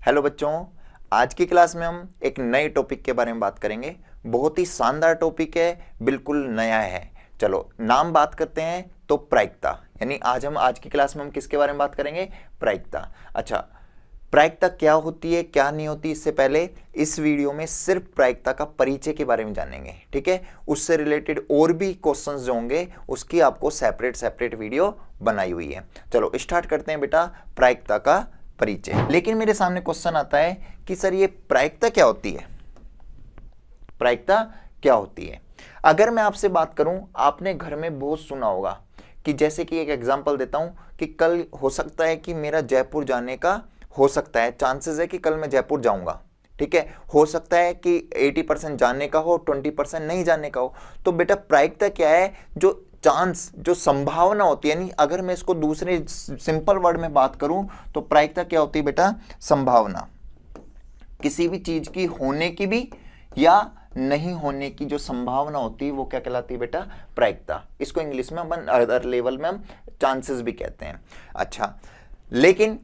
Hello बच्चों, आज की क्लास में हम एक नए टॉपिक के बारे में बात करेंगे। बहुत ही शानदार टॉपिक है, बिल्कुल नया है। चलो नाम बात करते हैं तो प्रायिकता, यानी आज की क्लास में हम किसके बारे में बात करेंगे? प्रायिकता। अच्छा, प्रायिकता क्या होती है क्या नहीं होती, इससे पहले इस वीडियो में सिर्फ प्रायिकता का परिचय के बारे में जानेंगे, ठीक है। उससे रिलेटेड और भी क्वेश्चंस जो होंगे उसकी आपको सेपरेट वीडियो बनाई हुई है। चलो स्टार्ट करते हैं बेटा, प्रायिकता का परिचय। लेकिन मेरे सामने क्वेश्चन आता है कि सर ये प्रायिकता क्या होती है? प्रायिकता क्या होती है? अगर मैं आपसे बात करूं, आपने घर में बहुत सुना होगा कि जैसे कि एक एग्जांपल देता हूं कि कल हो सकता है कि मेरा जयपुर जाने का हो सकता है, चांसेस है कि कल मैं जयपुर जाऊंगा, ठीक है। हो सकता है कि 80% जाने का हो, 20% नहीं जाने का हो। तो बेटा प्रायिकता क्या है? जो चांस, जो संभावना होती है, यानी अगर मैं इसको दूसरे सिंपल वर्ड में बात करूं तो प्रायिकता क्या होती है बेटा? संभावना। किसी भी चीज की होने की भी या नहीं होने की जो संभावना होती है वो क्या कहलाती है बेटा? प्रायिकता। इसको इंग्लिश में अपन अदर लेवल में हम चांसेस भी कहते हैं। अच्छा, लेकिन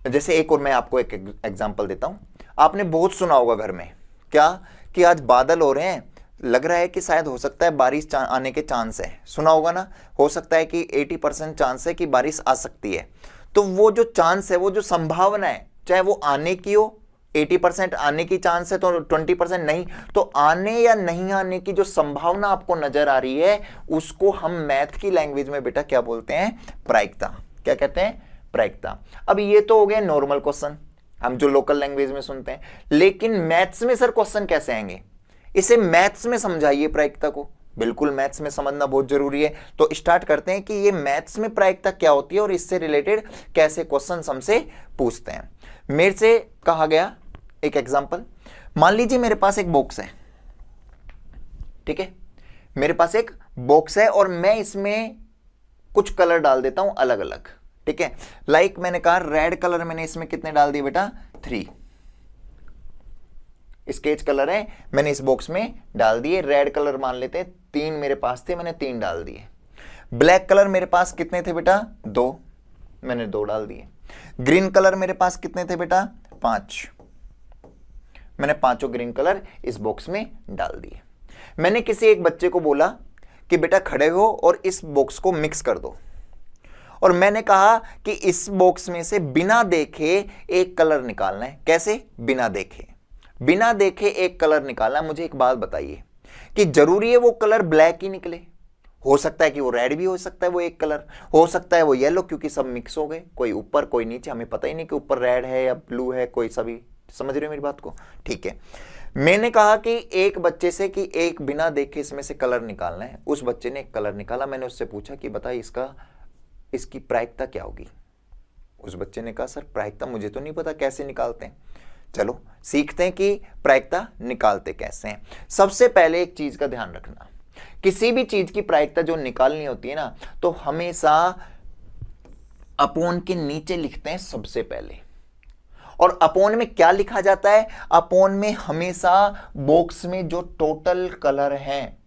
जैसे एक और मैं आपको एक एग्जांपल देता हूं। आपने बहुत सुना होगा घर में क्या कि आज बादल हो रहे हैं, लग रहा है कि शायद हो सकता है बारिश आने के चांस है। सुना होगा ना, हो सकता है कि 80% चांस है कि बारिश आ सकती है। तो वो जो चांस है, वो जो संभावना है, चाहे वो आने की हो, 80% आने की चांस है तो 20% नहीं, तो आने या नहीं आने की जो संभावना आपको नजर आ रही है उसको हम मैथ की लैंग्वेज में बेटा क्या बोलते हैं? प्रायिकता। क्या कहते हैं? प्रायिकता। अब ये तो हो गए नॉर्मल क्वेश्चन, हम जो लोकल लैंग्वेज में सुनते हैं। लेकिन मैथ्स में सर क्वेश्चन कैसे आएंगे? इसे मैथ्स में समझाइए प्रायिकता को। बिल्कुल मैथ्स में समझना बहुत जरूरी है। तो स्टार्ट करते हैं कि ये मैथ्स में प्रायिकता क्या होती है और इससे रिलेटेड कैसे क्वेश्चन हमसे पूछते हैं। मेरे से कहा गया एक एग्जांपल, मान लीजिए मेरे पास एक बॉक्स है, ठीक है। मेरे पास एक बॉक्स है और मैं इसमें कुछ कलर डाल देता हूं अलग अलग, ठीक है। लाइक मैंने कहा रेड कलर मैंने इसमें कितने डाल दिए बेटा? 3 स्केच कलर है, मैंने इस बॉक्स में डाल दिए। रेड कलर मान लेते हैं 3 मेरे पास थे, मैंने 3 डाल दिए। ब्लैक कलर मेरे पास कितने थे बेटा? 2, मैंने 2 डाल दिए। ग्रीन कलर मेरे पास कितने थे बेटा? 5, मैंने 5 ग्रीन कलर इस बॉक्स में डाल दिए। मैंने किसी एक बच्चे को बोला कि बेटा खड़े हो और इस बॉक्स को मिक्स कर दो, और मैंने कहा कि इस बॉक्स में से बिना देखे एक कलर निकालना है। कैसे? बिना देखे। बिना देखे एक कलर निकालना। मुझे एक बात बताइए कि जरूरी है वो कलर ब्लैक ही निकले? हो सकता है कि वो रेड भी हो सकता है, वो एक कलर हो सकता है वो येलो, क्योंकि सब मिक्स हो गए, कोई ऊपर कोई नीचे, हमें पता ही नहीं कि ऊपर रेड है या ब्लू है, कोई सभी। समझ रहे हो मेरी बात को? ठीक है। मैंने कहा कि एक बच्चे से कि एक बिना देखे इसमें से कलर निकालना है। उस बच्चे ने एक कलर निकाला। मैंने उससे पूछा कि बताइए इसकी प्रायिकता क्या होगी? उस बच्चे ने कहा सर प्रायिकता मुझे तो नहीं पता, कैसे निकालते हैं। चलो सीखते हैं कि प्रायिकता निकालते कैसे हैं। सबसे पहले एक चीज का ध्यान रखना, किसी भी चीज की प्रायिकता जो निकालनी होती है ना, तो हमेशा अपोन के नीचे लिखते हैं सबसे पहले। और अपोन में क्या लिखा जाता है? अपोन में हमेशा बॉक्स में जो टोटल कलर हैं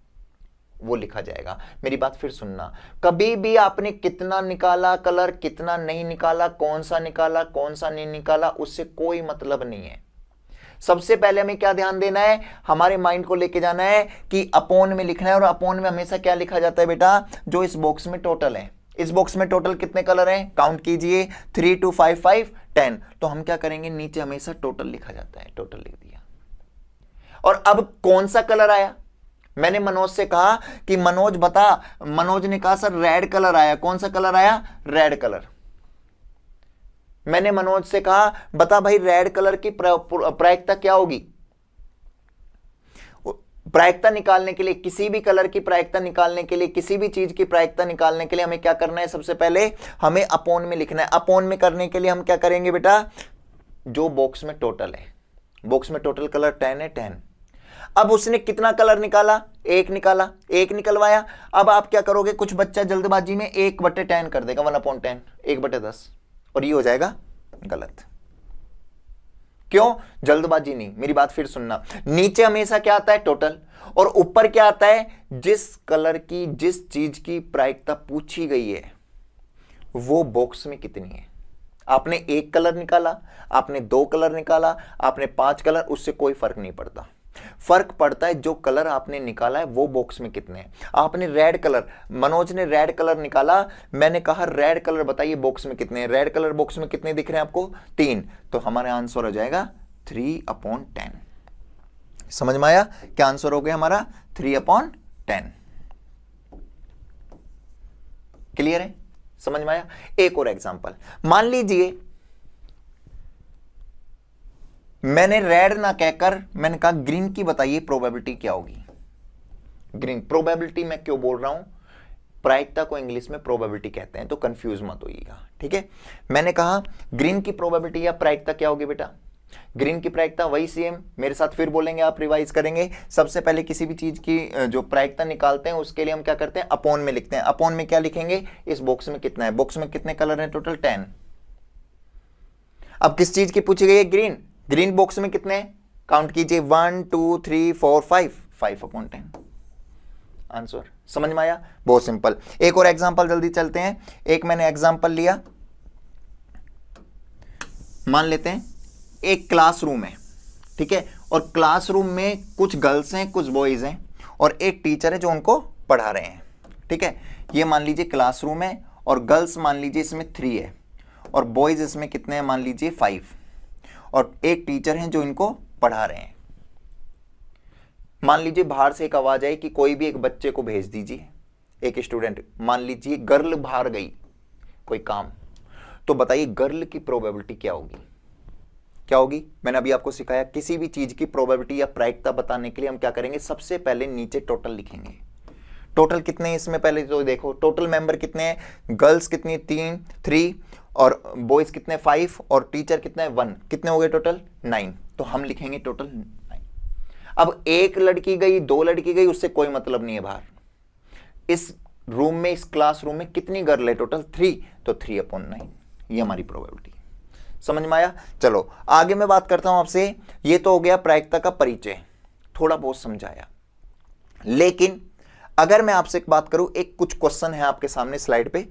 वो लिखा जाएगा। मेरी बात फिर सुनना, कभी भी आपने कितना निकाला कलर, कितना नहीं निकाला, कौन सा निकाला कौन सा नहीं निकाला, उससे कोई मतलब नहीं है। सबसे पहले हमें क्या ध्यान देना है? हमारे माइंड को लेके जाना है कि अपोन में लिखना है। और अपोन में हमेशा क्या लिखा जाता है बेटा? जो इस बॉक्स में टोटल है। इस बॉक्स में टोटल कितने कलर हैं? काउंट कीजिए, 3 2 5 5 10। तो हम क्या करेंगे? नीचे हमेशा टोटल लिखा जाता है, टोटल लिख दिया। और अब कौन सा कलर आया? मैंने मनोज से कहा कि मनोज बता। मनोज ने कहा सर रेड कलर आया। कौन सा कलर आया? Red colour. मैंने मनोज से कहा बता भाई रेड कलर की प्रायिकता क्या होगी? प्रायिकता निकालने के लिए, किसी भी कलर की प्रायिकता निकालने के लिए, किसी भी चीज की प्रायिकता निकालने के लिए हमें क्या करना है? सबसे पहले हमें अपोन में लिखना है। अपोन में करने के लिए हम क्या करेंगे बेटा? जो बॉक्स में टोटल है, बॉक्स में टोटल कलर 10 है, 10। अब उसने कितना कलर निकाला? 1 निकाला, 1 निकलवाया। अब आप क्या करोगे? कुछ बच्चा जल्दबाजी में 1/10 कर देगा, 1/10, 1/10, और ये हो जाएगा गलत। क्यों? जल्दबाजी नहीं। मेरी बात फिर सुनना, नीचे हमेशा क्या आता है? टोटल, और ऊपर क्या आता है? जिस कलर की, जिस चीज की प्रायिकता पूछी गई है वो बॉक्स में कितनी है। आपने एक कलर निकाला, आपने 2 कलर निकाला, आपने 5 कलर, उससे कोई फर्क नहीं पड़ता। फर्क पड़ता है जो कलर आपने निकाला है वो बॉक्स में कितने हैं। आपने रेड कलर, मनोज ने रेड कलर निकाला, मैंने कहा रेड कलर बताइए बॉक्स में कितने हैं। रेड कलर बॉक्स में कितने दिख रहे हैं आपको? 3। तो हमारा आंसर हो जाएगा 3/10। समझ में आया क्या आंसर हो गया हमारा? 3/10। क्लियर है? समझ में आया? एक और एग्जांपल, मान लीजिए मैंने रेड ना कहकर मैंने कहा ग्रीन की बताइए प्रोबेबिलिटी क्या होगी। ग्रीन प्रोबेबिलिटी मैं क्यों बोल रहा हूं? प्रायिकता को इंग्लिश में प्रोबेबिलिटी कहते हैं, तो कंफ्यूज मत होइएगा, ठीक है। मैंने कहा ग्रीन की प्रोबेबिलिटी या प्रायिकता क्या होगी बेटा? ग्रीन की प्रायिकता वही सेम, मेरे साथ फिर बोलेंगे, आप रिवाइज करेंगे। सबसे पहले किसी भी चीज की जो प्रायिकता निकालते हैं उसके लिए हम क्या करते हैं? अपॉन में लिखते हैं। अपॉन में क्या लिखेंगे? इस बॉक्स में कितना है, बॉक्स में कितने कलर हैं टोटल? 10। अब किस चीज की पूछी गई है? ग्रीन। ग्रीन बॉक्स में कितने हैं? काउंट कीजिए, 1 2 3 4 5, 5/10 आंसर। समझ में आया? बहुत सिंपल। एक और एग्जांपल जल्दी चलते हैं। एक मैंने एग्जांपल लिया, मान लेते हैं एक क्लासरूम है, ठीक है, और क्लासरूम में कुछ गर्ल्स हैं कुछ बॉयज हैं और एक टीचर है जो उनको पढ़ा रहे हैं, ठीक है। ये मान लीजिए क्लासरूम है और गर्ल्स मान लीजिए इसमें 3 है और बॉयज इसमें कितने हैं? मान लीजिए 5, और एक टीचर हैं जो इनको पढ़ा रहे हैं। मान लीजिए बाहर से एक आवाज आई कि कोई भी एक बच्चे को भेज दीजिए, एक स्टूडेंट, मान लीजिए गर्ल बाहर गई कोई काम, तो बताइए गर्ल की प्रोबेबिलिटी क्या होगी? क्या होगी? मैंने अभी आपको सिखाया किसी भी चीज की प्रोबेबिलिटी या प्रायिकता बताने के लिए हम क्या करेंगे? सबसे पहले नीचे टोटल लिखेंगे। टोटल कितने हैं इसमें? पहले तो देखो टोटल मेंबर कितने हैं। गर्ल्स कितनी? 3 और बॉयज कितने? 5 और टीचर कितने? 1। कितने हो गए टोटल? 9। तो हम लिखेंगे टोटल 9। अब एक लड़की गई, 2 लड़की गई, उससे कोई मतलब नहीं है बाहर। इस रूम में, इस क्लासरूम में कितनी गर्ल है टोटल? 3। तो 3/9 ये हमारी प्रोबेबिलिटी। समझ में आया? चलो आगे मैं बात करता हूं आपसे। ये तो हो गया प्रायिकता का परिचय, थोड़ा बहुत समझाया। लेकिन अगर मैं आपसे एक बात करूं, एक कुछ क्वेश्चन है आपके सामने स्लाइड पे,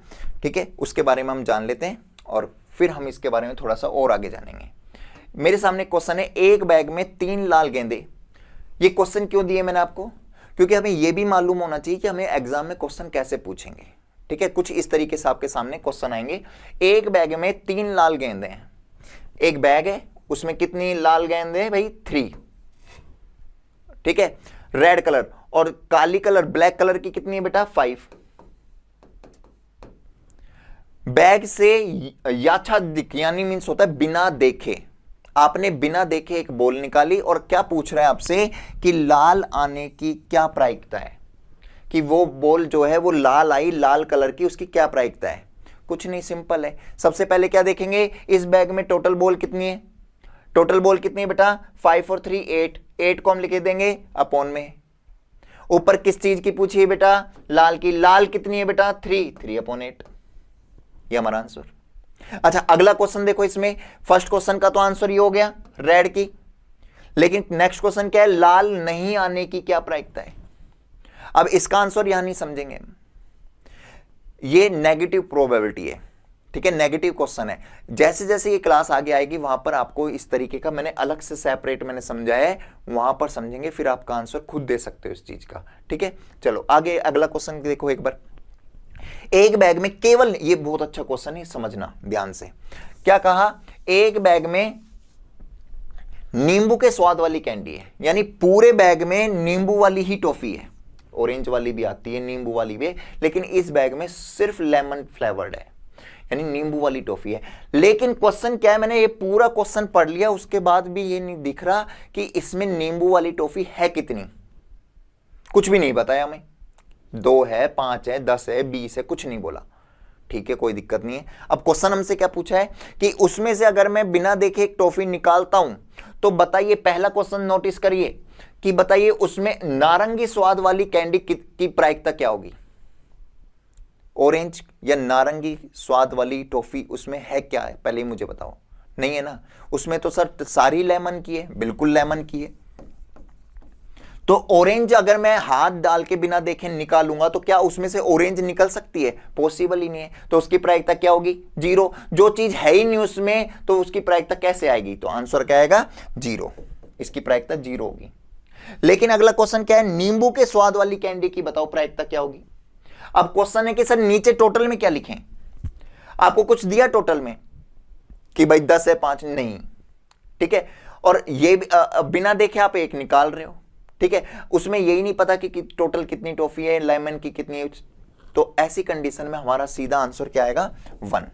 ठीक है, उसके बारे में हम जान लेते हैं और फिर हम इसके बारे में थोड़ा सा और आगे जानेंगे। मेरे सामने क्वेश्चन है, एक बैग में 3 लाल गेंदे। ये क्वेश्चन क्यों दिए मैंने आपको? क्योंकि हमें यह भी मालूम होना चाहिए कि हमें एग्जाम में क्वेश्चन कैसे पूछेंगे, ठीक है। कुछ इस तरीके से आपके सामने क्वेश्चन आएंगे। एक बैग में 3 लाल गेंदे हैं। एक बैग है, उसमें कितनी लाल गेंदें हैं भाई? 3, ठीक है। रेड कलर और काली कलर, ब्लैक कलर की कितनी है बेटा? 5। बैग से याच्छादिक यानी मीन्स होता है बिना देखे, आपने बिना देखे एक बॉल निकाली और क्या पूछ रहा है आपसे कि लाल आने की क्या प्रायिकता है, कि वो बॉल जो है वो लाल आई, लाल कलर की, उसकी क्या प्रायिकता है? कुछ नहीं, सिंपल है। सबसे पहले क्या देखेंगे? इस बैग में टोटल बॉल कितनी है? टोटल बॉल कितनी है बेटा? 5 और 3 8। 8 को हम लिख देंगे अपॉन में। ऊपर किस चीज की पूछी है बेटा? लाल की। लाल कितनी है बेटा? 3/8। ये हमारा आंसर। अच्छा अगला क्वेश्चन देखो, इसमें फर्स्ट क्वेश्चन का तो आंसर ये हो गया रेड की, लेकिन नेक्स्ट क्वेश्चन क्या है? लाल नहीं आने की क्या प्रायिकता है? अब इसका आंसर यहां नहीं समझेंगे, ये नेगेटिव प्रोबेबिलिटी है, ठीक है, नेगेटिव क्वेश्चन है। जैसे जैसे ये क्लास आगे आएगी वहां पर आपको इस तरीके का मैंने अलग से सेपरेट मैंने समझाया है, वहां पर समझेंगे, फिर आपका आंसर खुद दे सकते हो इस चीज का, ठीक है। चलो आगे अगला क्वेश्चन देखो एक बार। एक बैग में केवल, ये बहुत अच्छा क्वेश्चन है, समझना ध्यान से। क्या कहा? एक बैग में नींबू के स्वाद वाली कैंडी है, यानी पूरे बैग में नींबू वाली ही टॉफी है। ऑरेंज वाली भी आती है, नींबू वाली भी है, लेकिन इस बैग में सिर्फ लेमन फ्लेवर्ड है, यानी नींबू वाली टॉफी है। लेकिन क्वेश्चन क्या है? मैंने ये पूरा क्वेश्चन पढ़ लिया, उसके बाद भी ये नहीं दिख रहा कि इसमें नींबू वाली टॉफी है कितनी। कुछ भी नहीं बताया हमें, 2 है, 5 है, 10 है, 20 है, कुछ नहीं बोला, ठीक है, कोई दिक्कत नहीं है। अब क्वेश्चन हमसे क्या पूछा है कि उसमें से अगर मैं बिना देखे एक टॉफी निकालता हूं तो बताइए, पहला क्वेश्चन नोटिस करिए कि बताइए उसमें नारंगी स्वाद वाली कैंडी की प्रायिकता क्या होगी? ऑरेंज या नारंगी स्वाद वाली टॉफी उसमें है क्या है? पहले ही मुझे बताओ। नहीं है ना, उसमें तो सर सारी लेमन की है, बिल्कुल लेमन की है। तो ऑरेंज अगर मैं हाथ डाल के बिना देखे निकालूंगा तो क्या उसमें से ऑरेंज निकल सकती है? पॉसिबल ही नहीं है। तो उसकी प्रायिकता क्या होगी? 0। जो चीज है ही नहीं उसमें तो उसकी प्रायिकता कैसे आएगी? तो आंसर क्या आएगा? 0। इसकी प्रायिकता 0 होगी। लेकिन अगला क्वेश्चन क्या है? नींबू के स्वाद वाली कैंडी की बताओ प्रायिकता क्या होगी। अब क्वेश्चन है कि सर नीचे टोटल में क्या लिखें? आपको कुछ दिया टोटल में कि भाई 10 है 5 नहीं, ठीक है, और ये बिना देखे आप एक निकाल रहे हो, ठीक है, उसमें यही नहीं पता कि टोटल कितनी टॉफी है, लेमन की कितनी है, तो ऐसी कंडीशन में हमारा सीधा आंसर क्या आएगा? 1।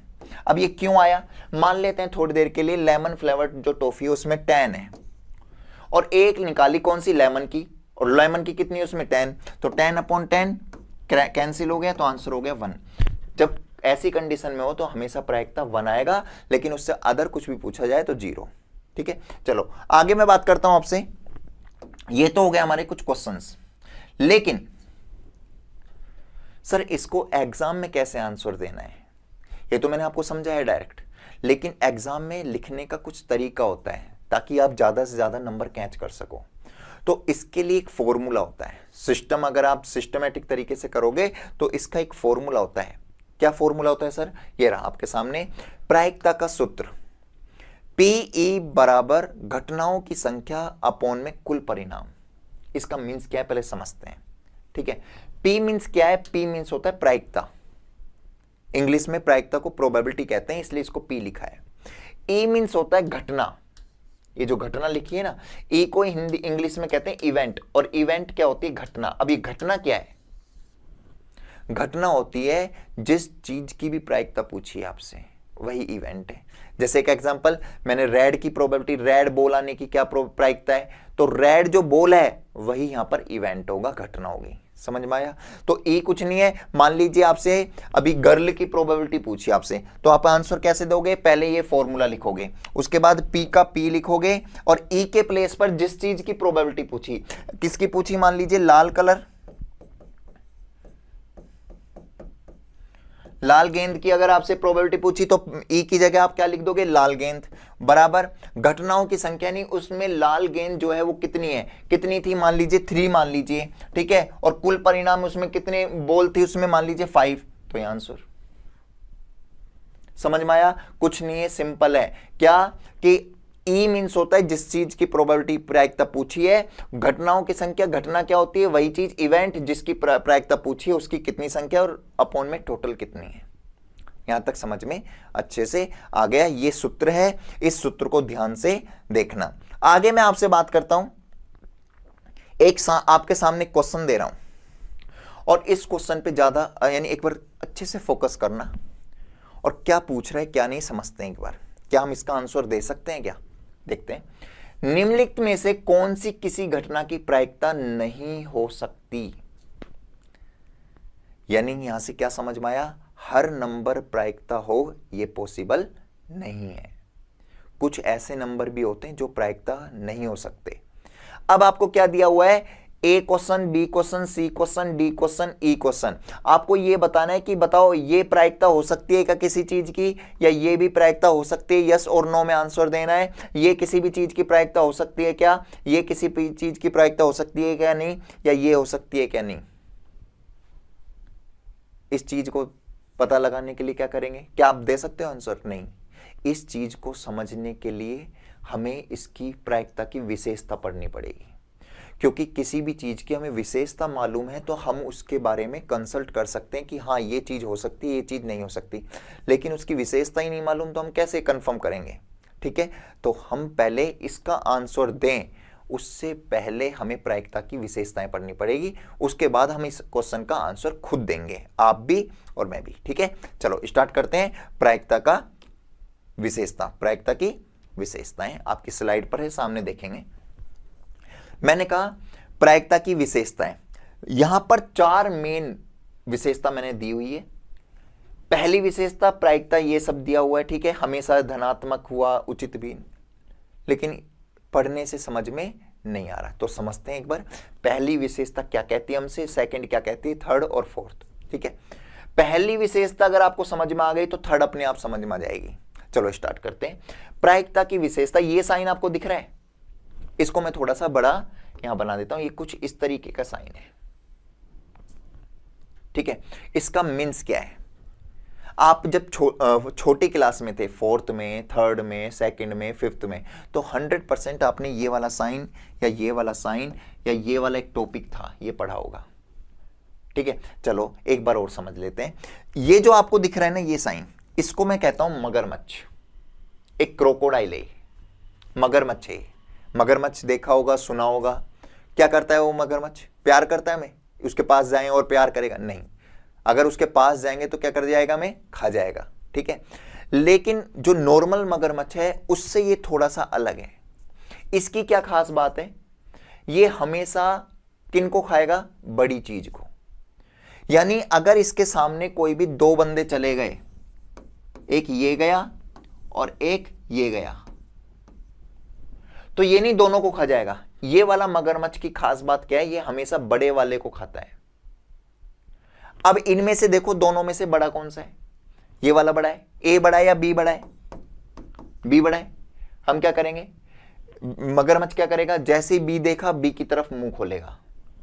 अब ये क्यों आया? मान लेते हैं थोड़ी देर के लिए लेमन फ्लेवर्ड जो टॉफी है उसमें 10 है और एक निकाली कौन सी? लेमन की, और लेमन की कितनी है उसमें? 10, तो 10/10 कैंसिल हो गया तो आंसर हो गया 1। जब ऐसी कंडीशन में हो तो हमेशा प्रायिकता 1 आएगा, लेकिन उससे अदर कुछ भी पूछा जाए तो 0। ठीक है, चलो आगे मैं बात करता हूं आपसे। ये तो हो गया हमारे कुछ क्वेश्चंस, लेकिन सर इसको एग्जाम में कैसे आंसर देना है ये तो मैंने आपको समझाया डायरेक्ट, लेकिन एग्जाम में लिखने का कुछ तरीका होता है ताकि आप ज्यादा से ज्यादा नंबर कैच कर सको। तो इसके लिए एक फॉर्मूला होता है, सिस्टम अगर आप सिस्टमेटिक तरीके से करोगे तो इसका एक फॉर्मूला होता है। क्या फॉर्मूला होता है सर? ये रहा आपके सामने, प्रायिकता का सूत्र PE बराबर घटनाओं की संख्या अपॉन में कुल परिणाम। इसका मीन्स क्या है पहले समझते हैं, ठीक है। P मीन्स क्या है? P मीन्स होता है प्रायिकता, इंग्लिश में प्रायिकता को प्रोबेबिलिटी कहते हैं इसलिए इसको P लिखा है। E मीन्स होता है घटना, ये जो घटना लिखी है ना, E को हिंदी इंग्लिश में कहते हैं इवेंट, और इवेंट क्या होती है? घटना। अब ये घटना क्या है? घटना होती है जिस चीज की भी प्रायिकता पूछी है आपसे वही इवेंट है। जैसे एक एग्जांपल, मैंने रेड की प्रोबेबिलिटी, रेड बॉल आने की क्या प्रायिकता है? तो रेड जो बॉल है वही यहां पर इवेंट होगा, घटना होगी। समझ में आया? तो ई कुछ नहीं है, मान लीजिए आपसे अभी गर्ल की प्रोबेबिलिटी पूछी आपसे, तो आप आंसर कैसे दोगे? पहले ये फॉर्मूला लिखोगे, उसके बाद पी का पी लिखोगे, और ई के प्लेस पर जिस चीज की प्रोबेबिलिटी पूछी, किसकी पूछी? मान लीजिए लाल कलर, लाल गेंद की अगर आपसे प्रोबेबिलिटी पूछी तो ई की जगह आप क्या लिख दोगे? लाल गेंद बराबर घटनाओं की संख्या, नहीं उसमें लाल गेंद जो है वो कितनी है? कितनी थी? मान लीजिए 3 मान लीजिए, ठीक है, और कुल परिणाम उसमें कितने बॉल थी? उसमें मान लीजिए 5, तो ये आंसर। समझ में आया? कुछ नहीं है, सिंपल है। क्या कि ई मीन्स होता है जिस चीज की प्रोबेबिलिटी प्रायिकता पूछी है, घटनाओं की संख्या, घटना क्या होती है? वही चीज, इवेंट जिसकी प्रायिकता पूछी है उसकी कितनी संख्या, और अपॉन में टोटल कितनी है। यहां तक समझ में अच्छे से आ गया? ये सूत्र है, इस सूत्र को ध्यान से देखना। आगे मैं आपसे बात करता हूं, आपके सामने क्वेश्चन दे रहा हूं और इस क्वेश्चन पे ज्यादा यानी एक बार अच्छे से फोकस करना, और क्या पूछ रहा है क्या नहीं समझते हैं एक बार। क्या हम इसका आंसर दे सकते हैं क्या? देखते हैं। निम्नलिखित में से कौन सी किसी घटना की प्रायिकता नहीं हो सकती? यानी यहां से क्या समझ में आया? हर नंबर प्रायिकता हो ये पॉसिबल नहीं है, कुछ ऐसे नंबर भी होते हैं जो प्रायिकता नहीं हो सकते। अब आपको क्या दिया हुआ है? ए क्वेश्चन, बी क्वेश्चन, सी क्वेश्चन, डी क्वेश्चन, ई क्वेश्चन। आपको यह बताना है कि बताओ ये प्रायिकता हो सकती है क्या किसी चीज की, या ये भी प्रायिकता हो सकती है? यस और नो में आंसर देना है। ये किसी भी चीज की प्रायिकता हो सकती है क्या? ये किसी भी चीज की प्रायिकता हो सकती है क्या नहीं? या ये हो सकती है क्या नहीं? इस चीज को पता लगाने के लिए क्या करेंगे? क्या आप दे सकते हो आंसर? नहीं। इस चीज को समझने के लिए हमें इसकी प्रायिकता की विशेषता पढ़नी पड़ेगी, क्योंकि किसी भी चीज की हमें विशेषता मालूम है तो हम उसके बारे में कंसल्ट कर सकते हैं कि हाँ ये चीज हो सकती है, ये चीज नहीं हो सकती। लेकिन उसकी विशेषता ही नहीं मालूम तो हम कैसे कंफर्म करेंगे? ठीक है, तो हम पहले इसका आंसर दें, उससे पहले हमें प्रायिकता की विशेषताएं पढ़नी पड़ेगी, उसके बाद हम इस क्वेश्चन का आंसर खुद देंगे, आप भी और मैं भी। ठीक है, चलो स्टार्ट करते हैं। प्रायिकता का विशेषता, प्रायिकता की विशेषताएं आपकी स्लाइड पर है, सामने देखेंगे। मैंने कहा प्रायिकता की विशेषताएं, यहां पर 4 मेन विशेषता मैंने दी हुई है। पहली विशेषता प्रायिकता, ये सब दिया हुआ है, ठीक है, हमेशा धनात्मक हुआ उचित भी, लेकिन पढ़ने से समझ में नहीं आ रहा, तो समझते हैं एक बार। पहली विशेषता क्या कहती है हमसे, सेकंड क्या कहती है, थर्ड और फोर्थ। ठीक है, पहली विशेषता अगर आपको समझ में आ गई तो थर्ड अपने आप समझ में आ जाएगी। चलो स्टार्ट करते हैं। प्रायिकता की विशेषता, ये साइन आपको दिख रहा है, इसको मैं थोड़ा सा बड़ा यहां बना देता हूं, ये कुछ इस तरीके का साइन है, ठीक है। इसका मीन्स क्या है, आप जब छोटी क्लास में थे, फोर्थ में, थर्ड में, सेकंड में, फिफ्थ में, तो 100% आपने ये वाला साइन या ये वाला साइन या ये वाला एक टॉपिक था ये पढ़ा होगा, ठीक है। चलो एक बार और समझ लेते हैं। ये जो आपको दिख रहा है ना ये साइन, इसको मैं कहता हूं मगरमच्छ। एक क्रोकोडाइल है, मगरमच्छ है। मगरमच्छ देखा होगा, सुना होगा। क्या करता है वो मगरमच्छ? प्यार करता है हमें? उसके पास जाएं और प्यार करेगा? नहीं। अगर उसके पास जाएंगे तो क्या कर जाएगा? हमें खा जाएगा, ठीक है। लेकिन जो नॉर्मल मगरमच्छ है उससे ये थोड़ा सा अलग है। इसकी क्या खास बात है? ये हमेशा किनको खाएगा? बड़ी चीज को। यानी अगर इसके सामने कोई भी दो बंदे चले गए, एक ये गया और एक ये गया, तो ये नहीं दोनों को खा जाएगा। ये वाला मगरमच्छ की खास बात क्या है? ये हमेशा बड़े वाले को खाता है। अब इनमें से देखो, दोनों में से बड़ा कौन सा है? ये वाला बड़ा है। ए बड़ा है या बी बड़ा है? बी बड़ा है। हम क्या करेंगे? मगरमच्छ क्या करेगा? जैसे ही बी देखा, बी की तरफ मुंह खोलेगा,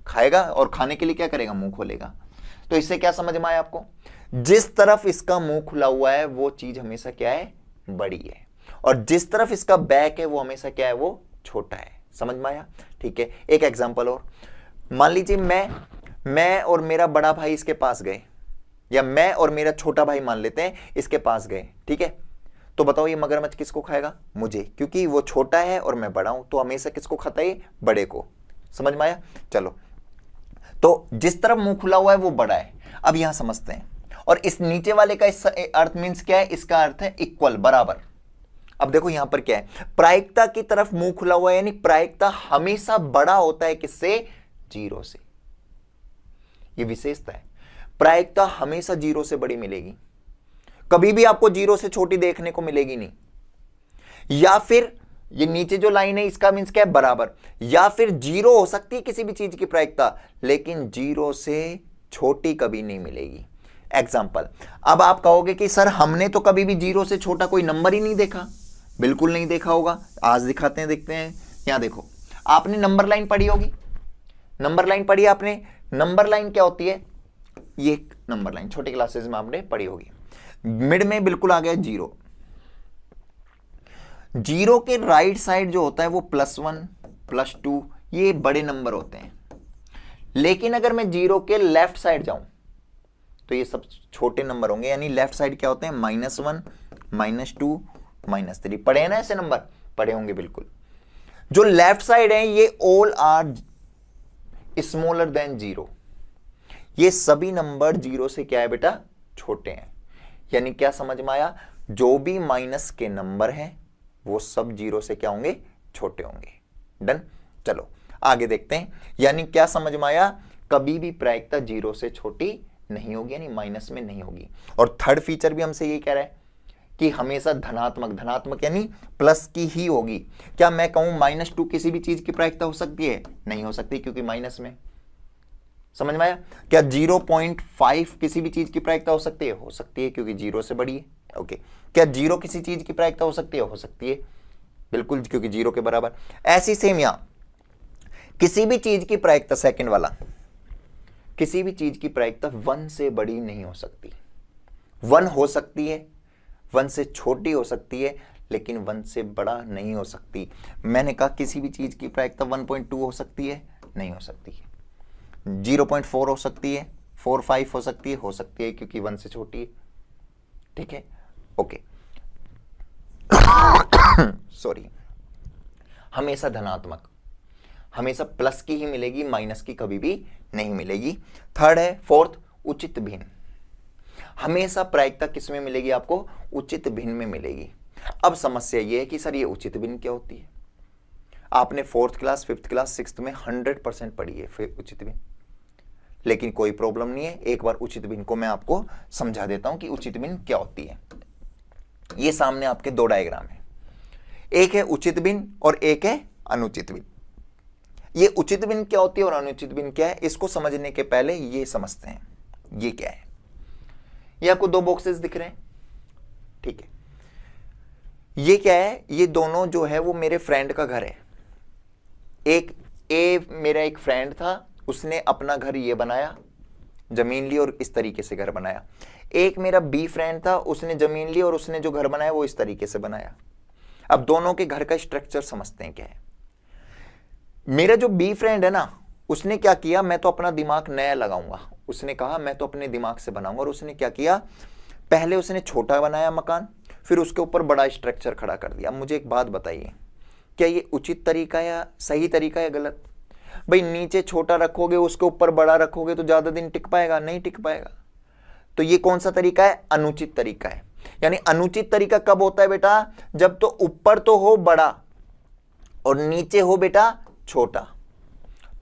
खाएगा, और खाने के लिए क्या करेगा? मुंह खोलेगा। तो इससे क्या समझ में आया आपको? जिस तरफ इसका मुंह खुला हुआ है वो चीज हमेशा क्या है? बड़ी है। और जिस तरफ इसका बैक है वो हमेशा क्या है? वो छोटा है। समझ में आया? ठीक है। एक एग्जांपल और, मान लीजिए मैं और मेरा बड़ा भाई इसके पास गए, या मैं और मेरा छोटा भाई मान लेते हैं इसके पास गए, ठीक है। तो बताओ ये मगरमच्छ किसको खाएगा? मुझे, क्योंकि वो छोटा है और मैं बड़ा हूं, तो हमेशा किसको खाता है? बड़े को। समझ में आया? चलो, तो जिस तरफ मुंह खुला हुआ है वो बड़ा है। अब यहां समझते हैं। और इस नीचे वाले का इस अर्थ मीन्स क्या है? इसका अर्थ है इक्वल, बराबर। अब देखो यहां पर क्या है? प्रायिकता की तरफ मुंह खुला हुआ है, यानी प्रायिकता हमेशा बड़ा होता है किससे? जीरो से। ये विशेषता है। प्रायिकता हमेशा जीरो से बड़ी मिलेगी, कभी भी आपको जीरो से छोटी देखने को मिलेगी नहीं। या फिर ये नीचे जो लाइन है इसका मीन्स क्या है? बराबर। या फिर जीरो हो सकती है किसी भी चीज की प्रायिकता, लेकिन जीरो से छोटी कभी नहीं मिलेगी। एग्जाम्पल, अब आप कहोगे कि सर हमने तो कभी भी जीरो से छोटा कोई नंबर ही नहीं देखा। बिल्कुल नहीं देखा होगा। आज दिखाते हैं, देखते हैं। यहां देखो, आपने नंबर लाइन पढ़ी होगी। नंबर लाइन पढ़ी आपने? नंबर लाइन क्या होती है? ये नंबर लाइन छोटी क्लासेस में आपने पढ़ी होगी। मिड में बिल्कुल आ गया जीरो। जीरो के राइट साइड जो होता है वो +1, +2, ये बड़े नंबर होते हैं। लेकिन अगर मैं जीरो के लेफ्ट साइड जाऊं तो ये सब छोटे नंबर होंगे। यानी लेफ्ट साइड क्या होते हैं? -1, -2, -3। पढ़े हैं ना ऐसे नंबर? पढ़े होंगे बिल्कुल। जो लेफ्ट साइड है ये all are smaller than zero. ये सभी नंबर जीरो से क्या है बेटा? छोटे हैं। यानी क्या समझ में आया? जो भी माइनस के नंबर हैं वो सब जीरो से क्या होंगे? छोटे होंगे। डन। चलो आगे देखते हैं। यानी क्या समझ में आया? कभी भी प्रायिकता जीरो से छोटी नहीं होगी, यानी माइनस में नहीं होगी। और थर्ड फीचर भी हमसे यही कह रहा है कि हमेशा धनात्मक यानी प्लस की ही होगी। क्या मैं कहूं -2 किसी भी चीज की प्रायिकता हो सकती है? नहीं हो सकती, क्योंकि माइनस में। समझ में आया? क्या 0.5 किसी भी चीज की प्रायिकता हो सकती है? हो सकती है, क्योंकि जीरो से बड़ी है। ओके। क्या 0 किसी चीज की प्रायिकता हो सकती है? हो सकती है, बिल्कुल, क्योंकि जीरो के बराबर। ऐसी सेम यहां किसी भी चीज की प्रायिकता, सेकंड वाला, किसी भी चीज की प्रायिकता 1 से बड़ी नहीं हो सकती। 1 हो सकती है, 1 से छोटी हो सकती है, लेकिन 1 से बड़ा नहीं हो सकती। मैंने कहा किसी भी चीज की प्रायिकता 1.2 हो सकती है? नहीं हो सकती है। 0.4 हो सकती है, 4.5 हो सकती है, क्योंकि 1 से छोटी है। ठीक है, ओके। सॉरी। हमेशा धनात्मक, हमेशा प्लस की ही मिलेगी, माइनस की कभी भी नहीं मिलेगी। थर्ड है, फोर्थ, उचित भिन्न। हमेशा प्रायिकता किस में मिलेगी आपको? उचित भिन्न में मिलेगी। अब समस्या यह है कि सर ये उचित भिन्न क्या होती है? आपने 4th class, 5th class, 6th में 100% पढ़ी है फिर उचित भिन्न, लेकिन कोई प्रॉब्लम नहीं है। एक बार उचित भिन्न को मैं आपको समझा देता हूं कि उचित भिन्न क्या होती है। ये सामने आपके दो डायग्राम है, एक है उचित भिन्न और एक है अनुचित भिन्न। ये उचित भिन्न क्या होती है और अनुचित भिन्न क्या है, इसको समझने के पहले ये समझते हैं ये क्या है। ये आपको दो बॉक्सेस दिख रहे हैं, ठीक है। ये क्या है? ये दोनों जो है वो मेरे फ्रेंड का घर है। एक ए मेरा एक फ्रेंड था, उसने अपना घर ये बनाया, जमीन ली और इस तरीके से घर बनाया। एक मेरा बी फ्रेंड था, उसने जमीन ली और उसने जो घर बनाया वो इस तरीके से बनाया। अब दोनों के घर का स्ट्रक्चर समझते हैं क्या है। मेरा जो बी फ्रेंड है ना, उसने क्या किया, मैं तो अपना दिमाग नया लगाऊंगा, उसने कहा मैं तो अपने दिमाग से बनाऊंगा, और उसने क्या किया, पहले उसने छोटा बनाया मकान, फिर उसके ऊपर बड़ा स्ट्रक्चर खड़ा कर दिया। अब मुझे एक बात बताइए, क्या ये उचित तरीका या सही तरीका है गलत? भाई नीचे छोटा रखोगे, उसके ऊपर बड़ा रखोगे तो ज्यादा दिन टिक पाएगा? नहीं टिक पाएगा। तो ये कौन सा तरीका है? अनुचित तरीका है। यानी अनुचित तरीका कब होता है बेटा? जब तो ऊपर तो हो बड़ा और नीचे हो बेटा छोटा,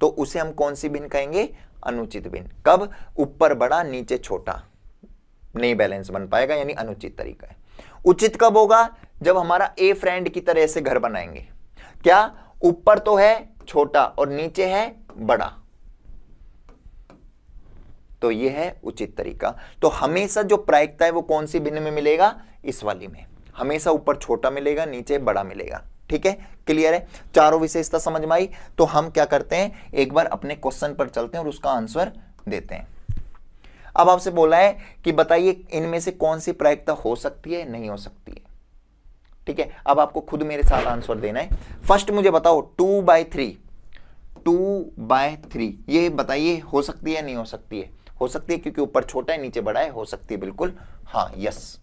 तो उसे हम कौन सी भिन्न कहेंगे? अनुचित भिन्न। कब? ऊपर बड़ा नीचे छोटा, नहीं बैलेंस बन पाएगा, यानी अनुचित तरीका है। उचित कब होगा? जब हमारा ए फ्रेंड की तरह से घर बनाएंगे। क्या? ऊपर तो है छोटा और नीचे है बड़ा, तो यह है उचित तरीका। तो हमेशा जो प्रायिकता है वो कौन सी भिन्न में मिलेगा? इस वाली में। हमेशा ऊपर छोटा मिलेगा, नीचे बड़ा मिलेगा। ठीक है, क्लियर है? चारों विशेषता समझ में आई? तो हम क्या करते हैं, एक बार अपने क्वेश्चन पर चलते हैं और उसका आंसर देते हैं। अब आपसे बोला है कि बताइए इनमें से कौन सी प्रायिकता हो सकती है, नहीं हो सकती है। ठीक है, अब आपको खुद मेरे साथ आंसर देना है। फर्स्ट मुझे बताओ 2/3, 2/3 ये बताइए हो सकती है, नहीं हो सकती है? हो सकती है, क्योंकि ऊपर छोटा है नीचे बड़ा है। हो सकती है बिल्कुल, हाँ, यस।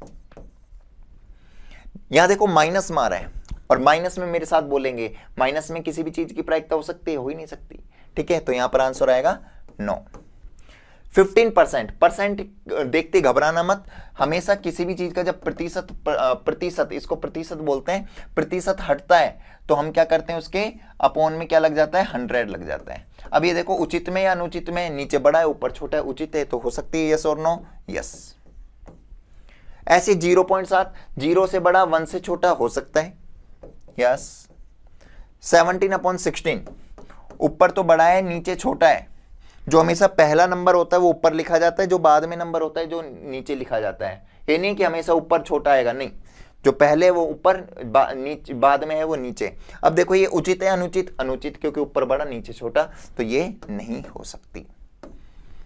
यहां देखो माइनस मारा है, और माइनस में मेरे साथ बोलेंगे माइनस में किसी भी चीज की प्रायिकता हो सकती है? हो ही नहीं सकती। ठीक है, तो यहां पर आंसर आएगा नो। 15%, परसेंट देखते घबराना मत। हमेशा किसी भी चीज का जब प्रतिशत इसको प्रतिशत बोलते हैं, प्रतिशत हटता है तो हम क्या करते हैं, उसके अपोन में क्या लग जाता है? 100 लग जाता है। अब ये देखो उचित में या अनुचित में, नीचे बड़ा है ऊपर छोटा है, उचित है, तो हो सकती है यस और नो? यस। ऐसे 0.7, 0 से बड़ा 1 से छोटा हो सकता है, यस। 17/16 ऊपर तो बड़ा है नीचे छोटा है। जो हमेशा पहला नंबर होता है वो ऊपर लिखा जाता है, जो बाद में नंबर होता है जो नीचे लिखा जाता है। ये नहीं कि हमेशा ऊपर छोटा आएगा, नहीं, जो पहले वो ऊपर बाद में है वो नीचे। अब देखो ये उचित है अनुचित? अनुचित, क्योंकि ऊपर बड़ा नीचे छोटा, तो ये नहीं हो सकती।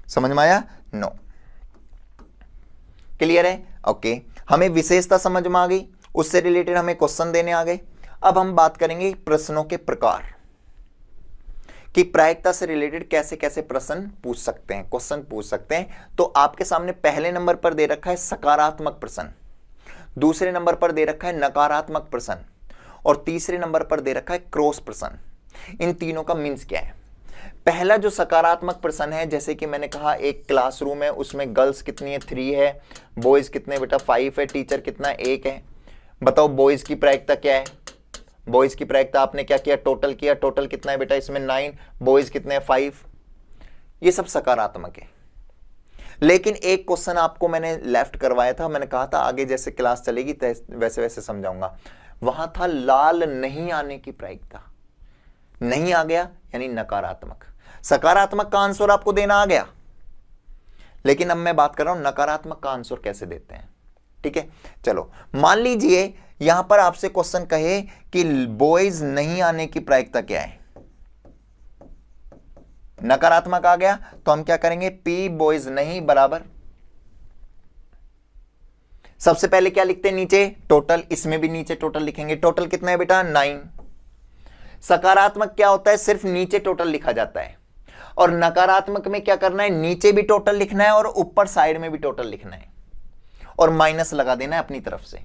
समझ में आया? नो। क्लियर है? ओके, हमें विशेषता समझ में आ गई, उससे रिलेटेड हमें क्वेश्चन देने आ गए। अब हम बात करेंगे प्रश्नों के प्रकार, कि प्रायिकता से रिलेटेड कैसे कैसे प्रश्न पूछ सकते हैं, क्वेश्चन पूछ सकते हैं। तो आपके सामने पहले नंबर पर दे रखा है सकारात्मक प्रश्न, दूसरे नंबर पर दे रखा है नकारात्मक प्रश्न, और तीसरे नंबर पर दे रखा है क्रॉस प्रश्न। इन तीनों का मीन्स क्या है? पहला जो सकारात्मक प्रश्न है, जैसे कि मैंने कहा एक क्लासरूम है, उसमें गर्ल्स कितनी है? 3 है, बॉयज कितने बेटा? 5 है, टीचर कितना? 1 है। बताओ बॉयज की प्रायिकता क्या है? बॉयज की प्रायिकता आपने क्या किया? टोटल किया। टोटल कितना है बेटा इसमें? 9। बॉयज कितने हैं? 5। ये सब सकारात्मक है। लेकिन एक क्वेश्चन आपको मैंने लेफ्ट करवाया था, मैंने कहा था आगे जैसे क्लास चलेगी वैसे वैसे समझाऊंगा। वहां था लाल नहीं आने की प्रायिकता। नहीं आ गया यानी नकारात्मक। सकारात्मक का आंसर आपको देना आ गया, लेकिन अब मैं बात कर रहा हूं नकारात्मक का आंसर कैसे देते हैं। ठीक है, चलो मान लीजिए यहां पर आपसे क्वेश्चन कहे कि बॉयज नहीं आने की प्रायिकता क्या है? नकारात्मक आ गया तो हम क्या करेंगे? पी बॉयज नहीं बराबर, सबसे पहले क्या लिखते हैं? नीचे टोटल, इसमें भी नीचे टोटल लिखेंगे। टोटल कितना है बेटा? 9। सकारात्मक क्या होता है? सिर्फ नीचे टोटल लिखा जाता है, और नकारात्मक में क्या करना है? नीचे भी टोटल लिखना है और ऊपर साइड में भी टोटल लिखना है, और माइनस लगा देना है अपनी तरफ से।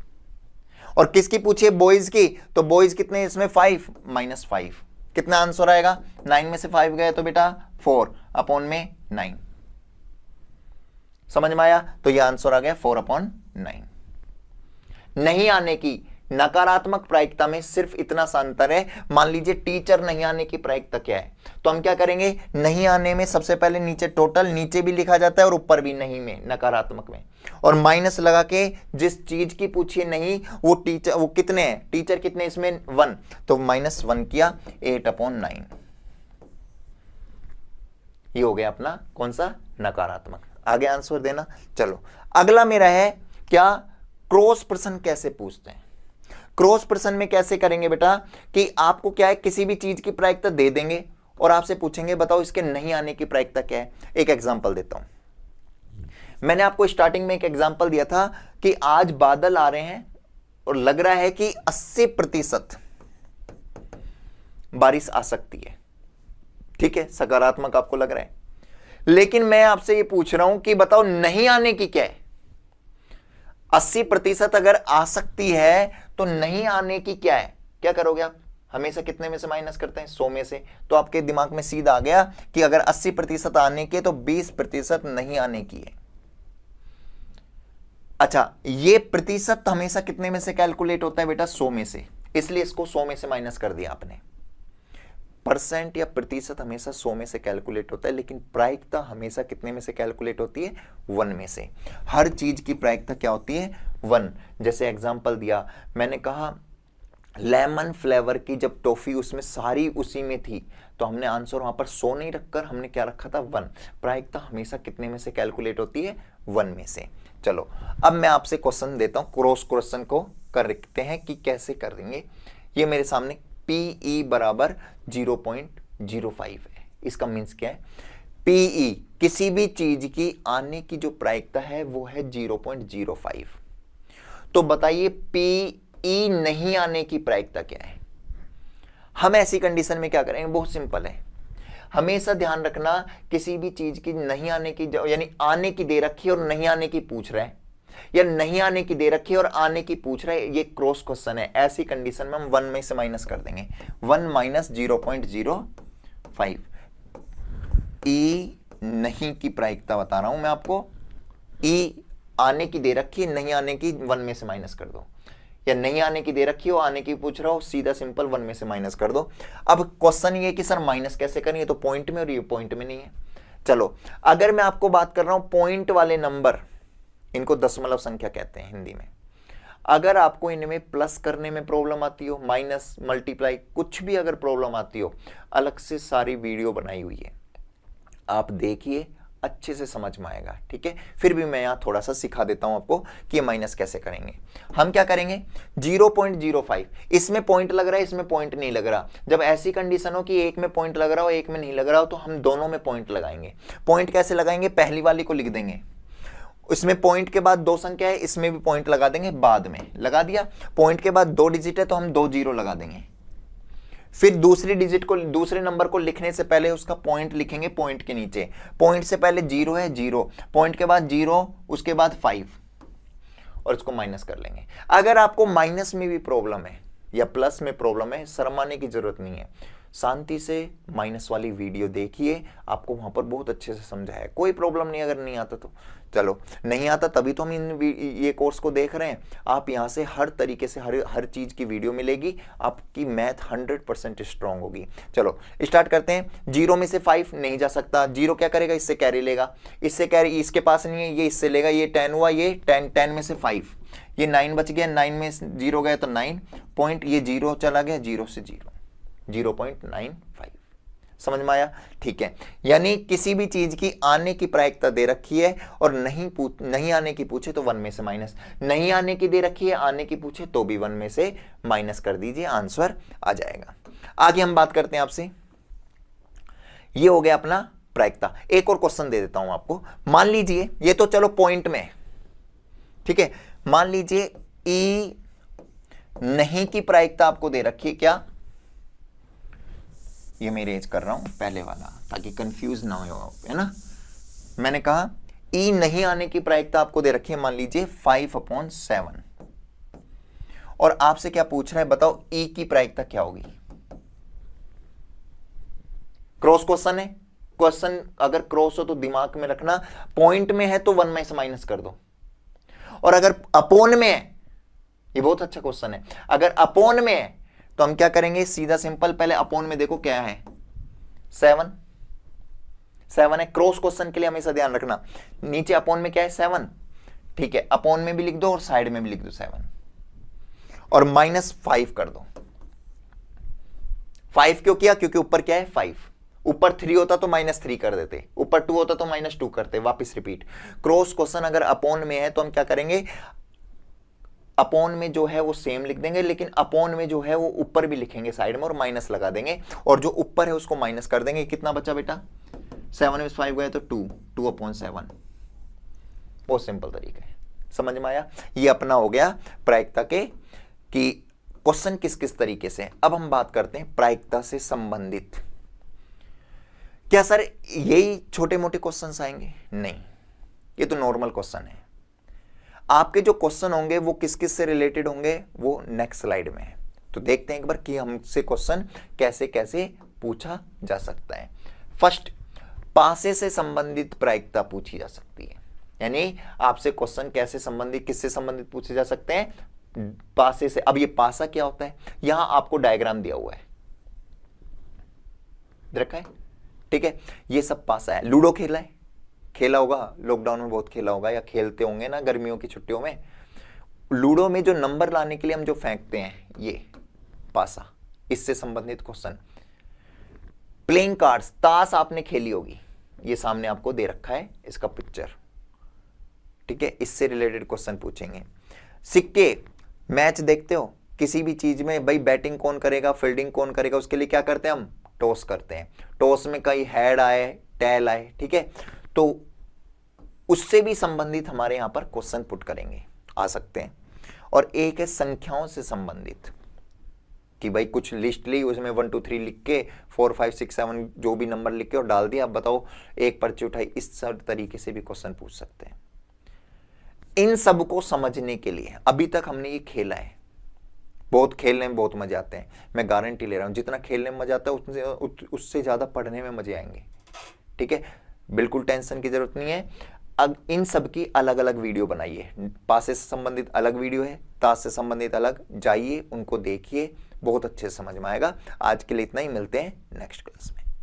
और किसकी पूछिए? बॉयज की, तो बॉयज कितने इसमें? 5, -5। कितना आंसर आएगा? 9 में से 5 गए तो बेटा 4 अपॉन में 9। समझ में आया? तो यह आंसर आ गया 4/9। नहीं आने की नकारात्मक प्रायिकता में सिर्फ इतना सा अंतर है। मान लीजिए टीचर नहीं आने की प्रायिकता क्या है, तो हम क्या करेंगे? नहीं आने में सबसे पहले नीचे टोटल, नीचे भी लिखा जाता है और ऊपर भी नहीं में, नकारात्मक में, और माइनस लगा के जिस चीज की पूछिए नहीं वो टीचर, वो कितने हैं? टीचर कितने इसमें? 1, तो -1 किया, 8/9। ये हो गया अपना कौन सा? नकारात्मक। आगे आंसर देना। चलो अगला मेरा है क्या? क्रॉस प्रश्न कैसे पूछते हैं? क्रॉस प्रश्न में कैसे करेंगे बेटा कि आपको क्या है, किसी भी चीज की प्रायिकता दे देंगे और आपसे पूछेंगे बताओ इसके नहीं आने की प्रायिकता क्या है। एक एग्जांपल देता हूं, मैंने आपको स्टार्टिंग में एक एग्जांपल दिया था कि आज बादल आ रहे हैं और लग रहा है कि 80% बारिश आ सकती है, ठीक है, सकारात्मक आपको लग रहा है। लेकिन मैं आपसे ये पूछ रहा हूं कि बताओ नहीं आने की क्या है। 80% अगर आ सकती है तो नहीं आने की क्या है, क्या करोगे आप? हमेशा कितने में से माइनस करते हैं? 100 में से। तो आपके दिमाग में सीधा आ गया कि अगर 80% आने की है तो 20% नहीं आने की है। अच्छा, ये प्रतिशत हमेशा कितने में से कैलकुलेट होता है बेटा? 100 में से, इसलिए इसको 100 में से माइनस कर दिया आपने। परसेंट या प्रतिशत हमेशा 100 में से कैलकुलेट होता है, लेकिन प्रायिकता हमेशा कितने में से कैलकुलेट होती है? 1 में से। हर चीज की प्रायिकता क्या होती है? 1। जैसे एग्जांपल दिया, मैंने कहा लेमन फ्लेवर की जब टॉफी उसमें सारी उसी में थी, तो हमने आंसर वहां पर 100 नहीं रखकर हमने क्या रखा था? 1। प्रायिकता हमेशा कितने में से कैलकुलेट होती है? 1 में से। चलो अब मैं आपसे क्वेश्चन देता हूं, क्रॉस क्वेश्चन को करते हैं कि कैसे कर देंगे। ये मेरे सामने PE बराबर 0.05 है। इसका मीन्स क्या है? PE किसी भी चीज की आने की जो प्रायिकता है वो है 0.05। तो बताइए PE नहीं आने की प्रायिकता क्या है? हम ऐसी कंडीशन में क्या करेंगे? बहुत सिंपल है, हमेशा ध्यान रखना किसी भी चीज की नहीं आने की, यानी आने की दे रखी है और नहीं आने की पूछ रहे हैं, या नहीं आने की दे रखी है और आने की पूछ रहे हैं, ये क्रॉस क्वेश्चन है। ऐसी कंडीशन में हम 1 में से माइनस कर देंगे। 1 माइनस 0.05। ई नहीं की प्रायिकता बता रहा हूं मैं आपको। ई आने की दे रखी है, नहीं आने की 1 में से माइनस कर दो, या नहीं आने की दे रखी हो, आने की पूछ रहा हो, सीधा सिंपल 1 में से माइनस कर दो। अब क्वेश्चन ये कि सर माइनस कैसे करेंगे? तो पॉइंट में, और ये पॉइंट में नहीं है। चलो अगर मैं आपको बात कर रहा हूं पॉइंट वाले नंबर, इनको दशमलव संख्या कहते हैं हिंदी में। अगर आपको इनमें प्लस करने में प्रॉब्लम आती हो, माइनस, मल्टीप्लाई, कुछ भी अगर प्रॉब्लम आती हो, अलग से सारी वीडियो बनाई हुई है, आप देखिए, अच्छे से समझ में आएगा, ठीक है। फिर भी मैं यहां थोड़ा सा सिखा देता हूं आपको कि ये माइनस कैसे करेंगे। हम क्या करेंगे? 0.05, इसमें पॉइंट लग रहा है, इसमें पॉइंट नहीं लग रहा। जब ऐसी कंडीशन हो कि एक में पॉइंट लग रहा हो, एक में नहीं लग रहा हो, तो हम दोनों में पॉइंट लगाएंगे। पॉइंट कैसे लगाएंगे? पहली वाली को लिख देंगे, इसमें पॉइंट के बाद 2 संख्या है, इसमें भी पॉइंट लगा देंगे, बाद में लगा दिया। पॉइंट के बाद 2 डिजिट है तो हम 2 जीरो लगा देंगे। फिर दूसरी डिजिट को, दूसरे नंबर को लिखने से पहले उसका पॉइंट लिखेंगे पॉइंट के नीचे। पॉइंट से पहले 0 है, 0, पॉइंट के बाद 0, उसके बाद 5, और इसको माइनस कर लेंगे। अगर आपको माइनस में भी प्रॉब्लम है या प्लस में प्रॉब्लम है, शर्माने की जरूरत नहीं है, शांति से माइनस वाली वीडियो देखिए, आपको वहां पर बहुत अच्छे से समझा है। कोई प्रॉब्लम नहीं अगर नहीं आता तो। चलो नहीं आता तभी तो हम ये कोर्स को देख रहे हैं। आप यहां से हर तरीके से हर चीज की वीडियो मिलेगी, आपकी मैथ 100% स्ट्रांग होगी। चलो स्टार्ट करते हैं। 0 में से 5 नहीं जा सकता, 0 क्या करेगा? इससे कैरी लेगा, इससे कैरी इसके पास नहीं है, ये इससे लेगा, ये 10 हुआ, ये 10 में से 5, ये 9 बच गया, 9 में 0 गया तो 9 पॉइंट, ये 0 चला गया, 0 से 0, 0.95। समझ में आया? ठीक है, यानी किसी भी चीज की आने की प्रायिकता दे रखी है और नहीं आने की पूछे तो 1 में से माइनस, नहीं आने की दे रखी है, आने की पूछे तो भी 1 में से माइनस कर दीजिए, आंसर आ जाएगा। आगे हम बात करते हैं आपसे। ये हो गया अपना प्रायिकता। एक और क्वेश्चन दे देता हूं आपको। मान लीजिए, ये तो चलो पॉइंट में, ठीक है, मान लीजिए ई नहीं की प्रायिकता आपको दे रखी है। क्या? ये मैं इरेज कर रहा हूं पहले वाला ताकि कंफ्यूज ना हो, है ना। मैंने कहा ई नहीं आने की प्रायिकता आपको दे रखी है, मान लीजिए 5/7, और आपसे क्या पूछ रहा है? बताओ ई की प्रायिकता क्या होगी? क्रॉस क्वेश्चन है। क्वेश्चन अगर क्रॉस हो तो दिमाग में रखना, पॉइंट में है तो 1 में से माइनस कर दो, और अगर अपोन में है, ये बहुत अच्छा क्वेश्चन है, अगर अपोन में है तो हम क्या करेंगे? सीधा सिंपल, पहले अपोन में देखो क्या है, 7 है। क्रॉस क्वेश्चन के लिए हमेशा ध्यान रखना, नीचे अपोन में क्या है? 7, ठीक है, अपोन में भी लिख दो और साइड में भी लिख दो 7, और -5 कर दो। 5 क्यों किया? क्योंकि ऊपर क्या है? 5, ऊपर 3 होता तो -3 कर देते, ऊपर 2 होता तो -2 करते। वापस रिपीट, क्रॉस क्वेश्चन अगर अपोन में है तो हम क्या करेंगे? अपॉन में जो है वो सेम लिख देंगे, लेकिन अपॉन में जो है वो ऊपर भी लिखेंगे साइड में और माइनस लगा देंगे, और जो ऊपर है उसको माइनस कर देंगे। कितना बचा बेटा? 7 में 5 गए तो 2/7। बहुत सिंपल तरीका है, समझ में आया? ये अपना हो गया प्रायिकता के कि क्वेश्चन किस किस तरीके से। अब हम बात करते हैं प्रायिकता से संबंधित। क्या सर यही छोटे मोटे क्वेश्चंस आएंगे? नहीं, ये तो नॉर्मल क्वेश्चन है। आपके जो क्वेश्चन होंगे वो किस किस से रिलेटेड होंगे वो नेक्स्ट स्लाइड में है, तो देखते हैं एक बार कि हमसे क्वेश्चन कैसे कैसे पूछा जा सकता है। फर्स्ट, पासे से संबंधित प्रायिकता पूछी जा सकती है, यानी आपसे क्वेश्चन कैसे संबंधित, किससे संबंधित पूछे जा सकते हैं? पासे से। अब ये पासा क्या होता है? यहां आपको डायग्राम दिया हुआ है, रखा है, ठीक है? ये सब पासा है। लूडो खेला है, खेला होगा, लॉकडाउन में बहुत खेला होगा या खेलते होंगे ना गर्मियों की छुट्टियों में। लूडो में जो नंबर लाने के लिए हम जो फेंकते हैं ये पासा, इससे संबंधित क्वेश्चन। प्लेइंग कार्ड्स, ताश आपने खेली होगी, ये सामने आपको दे रखा है इसका पिक्चर, ठीक है? इससे रिलेटेड क्वेश्चन पूछेंगे। सिक्के, मैच देखते हो किसी भी चीज में, भाई बैटिंग कौन करेगा, फील्डिंग कौन करेगा, उसके लिए क्या करते हैं हम? टॉस करते हैं। टॉस में कई हेड आए, टेल आए, ठीक है? तो उससे भी संबंधित हमारे यहां पर क्वेश्चन पुट करेंगे, आ सकते हैं। और एक है संख्याओं से संबंधित, कि भाई कुछ लिस्ट ली, उसमें 1 2 3 लिख के 4 5 6 7 जो भी नंबर लिख के और डाल दिया, अब बताओ एक पर्ची उठाई, इस सब तरीके से भी क्वेश्चन पूछ सकते हैं। इन सब को समझने के लिए अभी तक हमने ये खेला है, बहुत खेलने में बहुत मजे आते हैं, मैं गारंटी ले रहा हूं, जितना खेलने में मजा आता है उससे ज्यादा पढ़ने में मजे आएंगे, ठीक है? बिल्कुल टेंशन की जरूरत नहीं है। अब इन सब की अलग अलग वीडियो बनाइए, पासे से संबंधित अलग वीडियो है, ताश से संबंधित अलग, जाइए उनको देखिए, बहुत अच्छे से समझ में आएगा। आज के लिए इतना ही, मिलते हैं नेक्स्ट क्लास में।